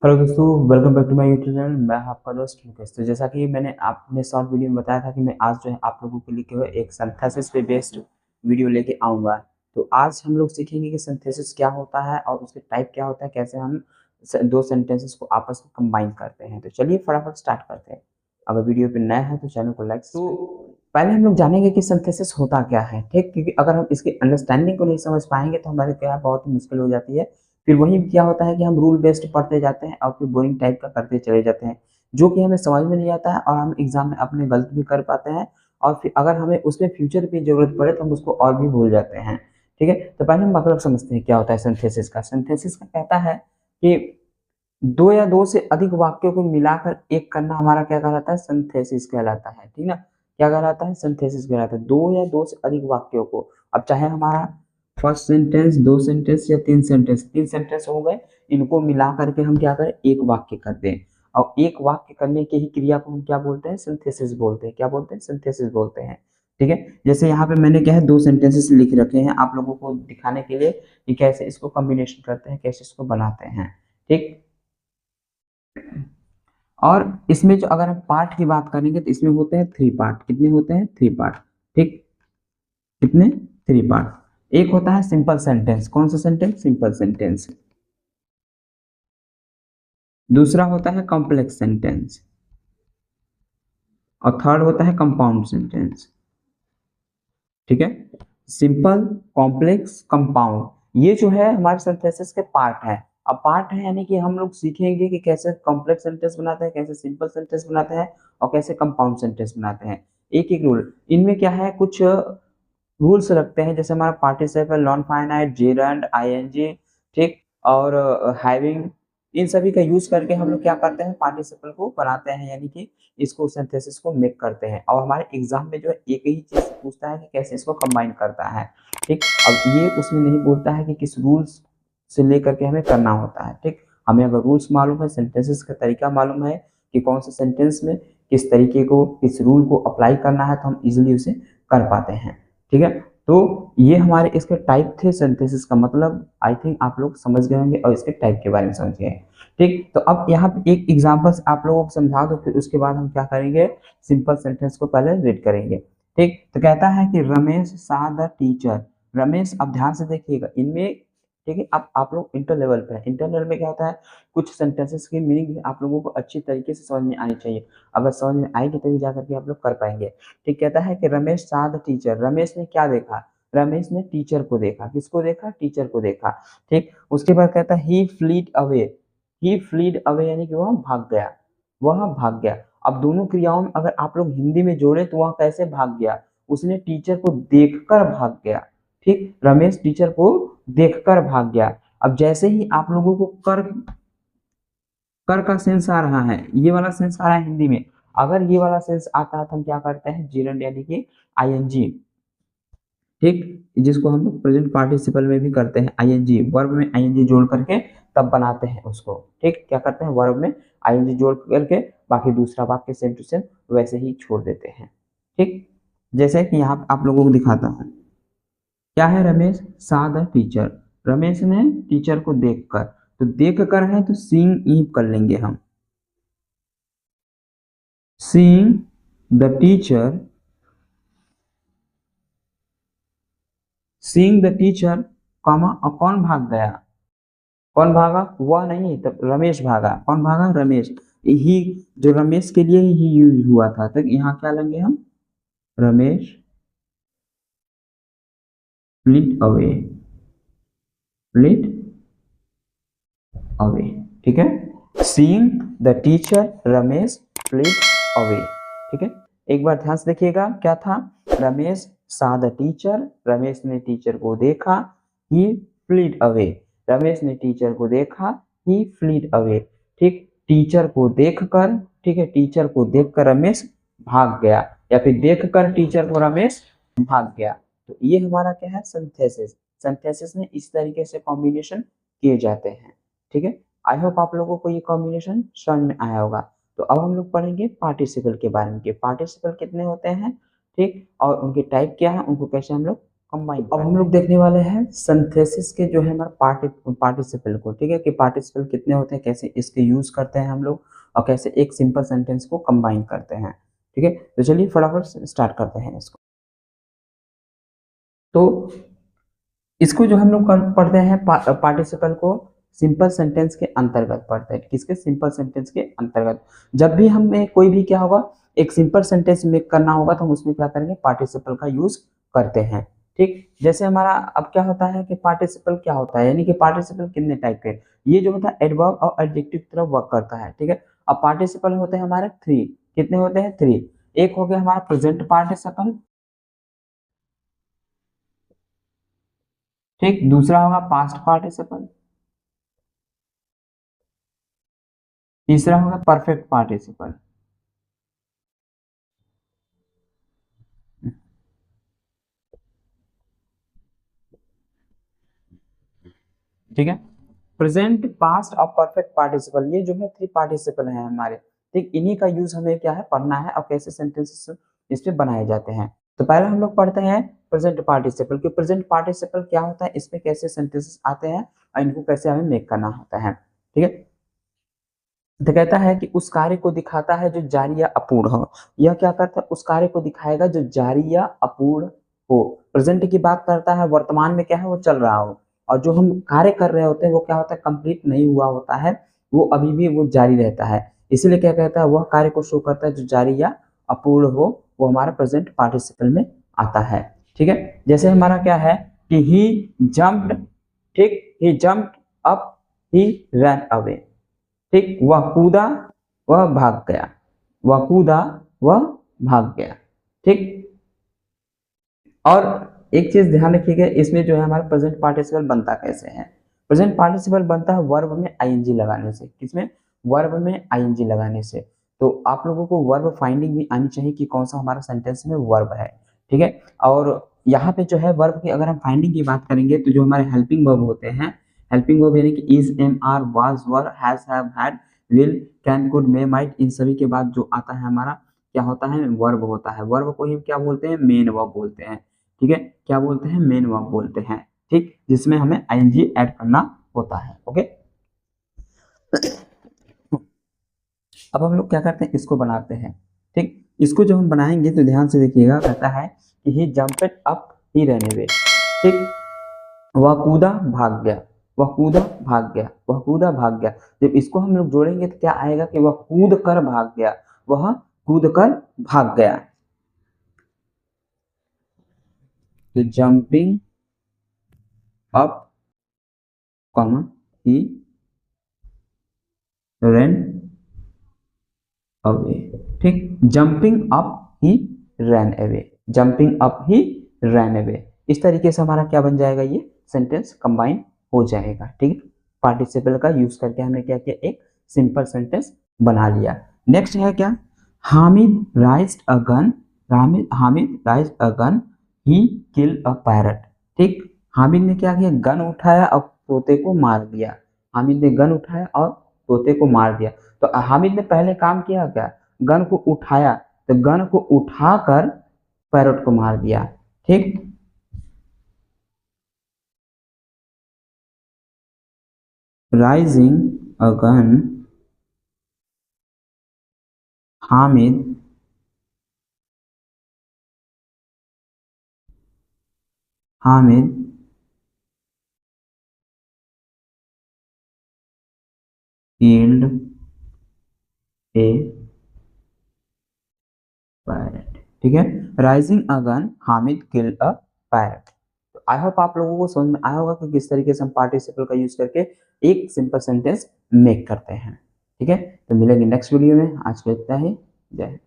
Hello दोस्तों, welcome back to my YouTube channel. मैं आपका दोस्त मुकेश। तो जैसा कि मैंने आपने शॉर्ट वीडियो में बताया था कि मैं आज जो है आप लोगों के लिए केवल एक सिंथेसिस पे बेस्ड वीडियो लेके आऊँगा। तो आज हम लोग सीखेंगे कि सिंथेसिस क्या होता है और उसके टाइप क्या होता है, कैसे हम दो सेंटेंसेस को आपस में कंबाइन करते हैं। तो चलिए फटाफट स्टार्ट करते हैं। अगर वीडियो पे नया है तो चैनल को लाइक। तो पहले हम लोग जानेंगे कि सिंथेसिस होता क्या है, ठीक। क्योंकि अगर हम इसकी अंडरस्टैंडिंग को नहीं समझ पाएंगे तो हमारे क्या बहुत ही मुश्किल हो जाती है। फिर वही क्या होता है कि हम रूल बेस्ड पढ़ते जाते हैं और फिर बोरिंग टाइप का करते चले जाते हैं, जो कि हमें समझ में नहीं आता है और हम एग्जाम में अपने गलत भी कर पाते हैं। और फिर अगर हमें उसमें फ्यूचर की जरूरत पड़े तो हम उसको और भी भूल जाते हैं। ठीक है, तो पहले हम मतलब समझते हैं क्या होता है सिंथेसिस का। सिंथेसिस का कहता है कि दो या दो से अधिक वाक्यों को मिलाकर एक करना हमारा क्या कहलाता है, सिंथेसिस कहलाता है। ठीक ना, क्या कहलाता है, सिंथेसिस कहलाता है। दो या दो से अधिक वाक्यों को, अब चाहे हमारा फर्स्ट सेंटेंस, दो सेंटेंस या तीन सेंटेंस हो गए, इनको मिला करके हम क्या करें, एक वाक्य कर दें। और एक वाक्य करने की ही क्रिया को हम क्या बोलते हैं, सिंथेसिस बोलते हैं। क्या बोलते हैं, सिंथेसिस बोलते हैं। ठीक है, जैसे यहाँ पे मैंने क्या है, दो सेंटेंसेस लिख रखे हैं आप लोगों को दिखाने के लिए कि कैसे इसको कॉम्बिनेशन करते हैं, कैसे इसको बनाते हैं। ठीक, और इसमें जो अगर हम पार्ट की बात करेंगे तो इसमें होते हैं थ्री पार्ट। कितने होते हैं, थ्री पार्ट। ठीक, कितने, थ्री पार्ट। एक होता है सिंपल सेंटेंस। कौन सा सेंटेंस, सिंपल सेंटेंस। दूसरा होता है कॉम्प्लेक्स सेंटेंस और थर्ड होता है कंपाउंड सेंटेंस। ठीक है, सिंपल, कॉम्प्लेक्स, कंपाउंड, ये जो है हमारे सिंथेसिस के पार्ट है। अब पार्ट है यानी कि हम लोग सीखेंगे कि कैसे कॉम्प्लेक्स सेंटेंस बनाते हैं, कैसे सिंपल सेंटेंस बनाते हैं और कैसे कंपाउंड सेंटेंस बनाते हैं। एक एक रूल इनमें क्या है, कुछ रूल्स रखते हैं। जैसे हमारा participle, non finite, gerund, ING, ठीक, और हैविंग, इन सभी का यूज करके हम लोग क्या करते हैं, पार्टिसिपल को बनाते हैं, यानी कि इसको सिंथेसिस को मेक करते हैं। और हमारे एग्जाम में जो है एक ही चीज पूछता है कि कैसे इसको कंबाइन करता है। ठीक, अब ये उसमें नहीं बोलता है कि किस रूल्स से लेकर के हमें करना होता है। ठीक, हमें अगर रूल्स मालूम है, सेंटेंसेस का तरीका मालूम है कि कौन से सेंटेंस में किस तरीके को, किस रूल को अप्लाई करना है, तो हम इजिली उसे कर पाते हैं। ठीक है, तो ये हमारे इसके टाइप थे सिंथेसिस का। मतलब आई थिंक आप लोग समझ गए होंगे और इसके टाइप के बारे में समझ गए। ठीक, तो अब यहाँ पे एक एग्जांपल आप लोगों को समझा दो, फिर उसके बाद हम क्या करेंगे, सिंपल सेंटेंस को पहले रीड करेंगे। ठीक, तो कहता है कि रमेश सा द टीचर। रमेश, अब ध्यान से देखिएगा इनमें। ठीक है, अब आप लोग इंटर लेवल पे है। इंटर लेवल में क्या होता है, कुछ सेंटेंसेस की मीनिंग आप लोगों को अच्छी तरीके से समझ में आनी चाहिए। अगर समझ में आएगी तभी जाकर के आप लोग कर पाएंगे। ठीक, कहता है कि Ramesh saw the teacher. Ramesh ने क्या देखा, रमेश ने टीचर को देखा। किसको देखा, टीचर को देखा। ठीक, उसके बाद कहता है ही फ्लीड अवे। ही फ्लीड अवे यानी कि वह भाग गया, वह भाग गया। अब दोनों क्रियाओं में अगर आप लोग हिंदी में जोड़े तो वह कैसे भाग गया, उसने टीचर को देखकर भाग गया। ठीक, रमेश टीचर को देखकर भाग गया। अब जैसे ही आप लोगों को कर कर का सेंस आ रहा है, ये वाला सेंस आ रहा है हिंदी में, अगर ये वाला सेंस आता है तो हम क्या करते हैं, जीरंड यानी कि आईएनजी। ठीक, जिसको हम लोग प्रेजेंट पार्टिसिपल में भी करते हैं, आईएनजी वर्ब में आईएनजी जोड़ करके तब बनाते हैं उसको। ठीक, क्या करते हैं, वर्ब में आईएनजी जोड़ करके बाकी दूसरा वाक्य सेम टू सेम वैसे ही छोड़ देते हैं। ठीक, जैसे कि यहाँ आप लोगों को दिखाता हूँ। क्या है, रमेश सा द टीचर। रमेश ने टीचर को देखकर, तो देख कर है तो सीइंग ई कर लेंगे हम। Seeing the teacher, seeing the teacher, comma, और कौन भाग गया, कौन भागा, वह नहीं, तब रमेश भागा। कौन भागा, रमेश। ही, जो रमेश के लिए ही यूज हुआ था, तो यहाँ क्या लेंगे हम, Ramesh fleet away, fleet away. ठीक है, seeing the teacher, Ramesh fleet away. ठीक है, एक बार ध्यान से देखिएगा क्या था, रमेश सा द टीचर, रमेश ने टीचर को देखा। ही फ्लीड अवे, रमेश ने टीचर को देखा। ही फ्लीड अवे। ठीक, टीचर को देखकर, ठीक है, टीचर को देखकर रमेश भाग गया, या फिर देखकर टीचर को रमेश भाग गया। तो ये हमारा क्या है, सिंथेसिस। सिंथेसिस में इस तरीके से कॉम्बिनेशन किए जाते हैं। ठीक है, आई होप आप लोगों को ये कॉम्बिनेशन समझ में आया होगा। तो अब हम लोग पढ़ेंगे पार्टिसिपल के बारे में कि पार्टिसिपल कितने होते हैं, ठीक, और उनके टाइप क्या है, उनको कैसे हम लोग कंबाइन। अब हम लोग देखने वाले हैं सिंथेसिस के जो है हमारा पार्टिसिपल को, ठीक है, कि पार्टिसिपल कितने होते हैं, कैसे इसके यूज करते हैं हम लोग, और कैसे एक सिंपल सेंटेंस को कंबाइन करते हैं। ठीक है, तो चलिए फटाफट स्टार्ट करते हैं इसको। तो इसको जो हम लोग पढ़ते हैं पार्टिसिपल को सिंपल सेंटेंस के अंतर्गत पढ़ते हैं। किसके? सिंपल सेंटेंस के अंतर्गत। जब भी हमें कोई भी क्या होगा, एक सिंपल सेंटेंस मेक करना होगा तो हम उसमें क्या करेंगे, पार्टिसिपल का यूज करते हैं। ठीक, जैसे हमारा अब क्या होता है कि पार्टिसिपल क्या होता है, यानी कि पार्टिसिपल कितने टाइप के, ये जो होता है एडवर्ब और एडजेक्टिव की तरफ वर्क करता है। ठीक है, अब पार्टिसिपल होते हैं हमारे थ्री। कितने होते हैं? थ्री। एक हो गया हमारा प्रेजेंट पार्टिसिपल, ठीक, दूसरा होगा पास्ट पार्टिसिपल, तीसरा होगा परफेक्ट पार्टिसिपल। ठीक है, प्रेजेंट, पास्ट और परफेक्ट पार्टिसिपल, ये जो है थ्री पार्टिसिपल हैं हमारे। ठीक, इन्हीं का यूज हमें क्या है, पढ़ना है और कैसे सेंटेंसेस इस पे बनाए जाते हैं। तो पहले हम लोग पढ़ते हैं प्रेजेंट पार्टिसिपल कि प्रेजेंट पार्टिसिपल क्या होता है, इसमें कैसे सेंटेंसेस आते हैं और इनको कैसे हमें मेक करना होता है। ठीक है, तो कहता है कि उस कार्य को दिखाता है जो जारी या अपूर्ण हो। यह क्या करता है, उस कार्य को दिखाएगा जो जारी या अपूर्ण हो। प्रेजेंट की बात करता है, वर्तमान में क्या है, वो चल रहा हो, और जो हम कार्य कर रहे होते हैं वो क्या होता है, कंप्लीट नहीं हुआ होता है, वो अभी भी वो जारी रहता है। इसीलिए क्या कहता है, वह कार्य को शो करता है जो जारी या अपूर्ण हो, वो हमारा प्रेजेंट पार्टिसिपल में आता है। ठीक है, जैसे हमारा क्या है कि ही जम्प्ड, ठीक, ही जम्प्ड अप, ही रन अवे। ठीक, वह कूदा, वह भाग गया, वह कूदा, वह भाग गया। ठीक, और एक चीज ध्यान रखिएगा, इसमें जो है हमारा प्रेजेंट पार्टिसिपल बनता कैसे है। प्रेजेंट पार्टिसिपल बनता है वर्ब में आईएनजी लगाने से। किसमें? वर्ब में आईएनजी लगाने से। तो आप लोगों को वर्ब फाइंडिंग भी आनी चाहिए कि कौन सा हमारा सेंटेंस में वर्ब है। ठीक है, और यहाँ पे जो है वर्ब की अगर हम फाइंडिंग की बात करेंगे तो जो हमारे हेल्पिंग वर्ब होते हैं, हेल्पिंग वर्ब यानी कि is, am, are, was, were, has, have, had, will, can, could, may, might, इन सभी के बाद जो आता है हमारा क्या होता है, वर्ब होता है। वर्ब को ही क्या बोलते हैं, मेन वर्ब बोलते हैं। ठीक है, क्या बोलते हैं, मेन वर्ब बोलते हैं। ठीक, जिसमें हमें आईएनजी ऐड करना होता है। ओके, अब हम लोग क्या करते हैं, इसको बनाते हैं। ठीक, इसको जब हम बनाएंगे तो ध्यान से देखिएगा, कहता है कि ही जंप्ड अप, ही रन अवे। ठीक, वह कूदा भाग गया, वह कूदा भाग गया, वह कूदा भाग गया। जब इसको हम लोग जोड़ेंगे तो क्या आएगा कि वह कूद कर भाग गया, वह कूद कर भाग गया। तो जंपिंग अप, कॉमा, ही रन अवे। ठीक, जंपिंग अप, ही रैन अवे, जंपिंग अप, ही रैन अवे। इस तरीके से हमारा क्या बन जाएगा, ये सेंटेंस कंबाइन हो जाएगा। ठीक, पार्टिसिपल का यूज करके हमने क्या किया, एक सिंपल सेंटेंस बना लिया। नेक्स्ट है क्या, Hamid राइज्ड a gun, Hamid राइज्ड a gun, he kill a parrot. ठीक, हामिद ने क्या किया, गन उठाया और तोते को मार दिया। हामिद ने गन उठाया और तोते को मार दिया। तो हामिद ने पहले काम किया क्या, गन को उठाया, तो गन को उठाकर पैरट को मार दिया। ठीक, rising a gun, Hamid Hamid killed a parrot। ठीक है, rising a gun, Hamid killed a parrot. तो आई होप आप लोगों को समझ में आया होगा कि किस तरीके से हम पार्टिसिपल का यूज करके एक सिंपल सेंटेंस मेक करते हैं। ठीक है, तो मिलेंगे नेक्स्ट वीडियो में। आज के इतना ही, जय हिंद।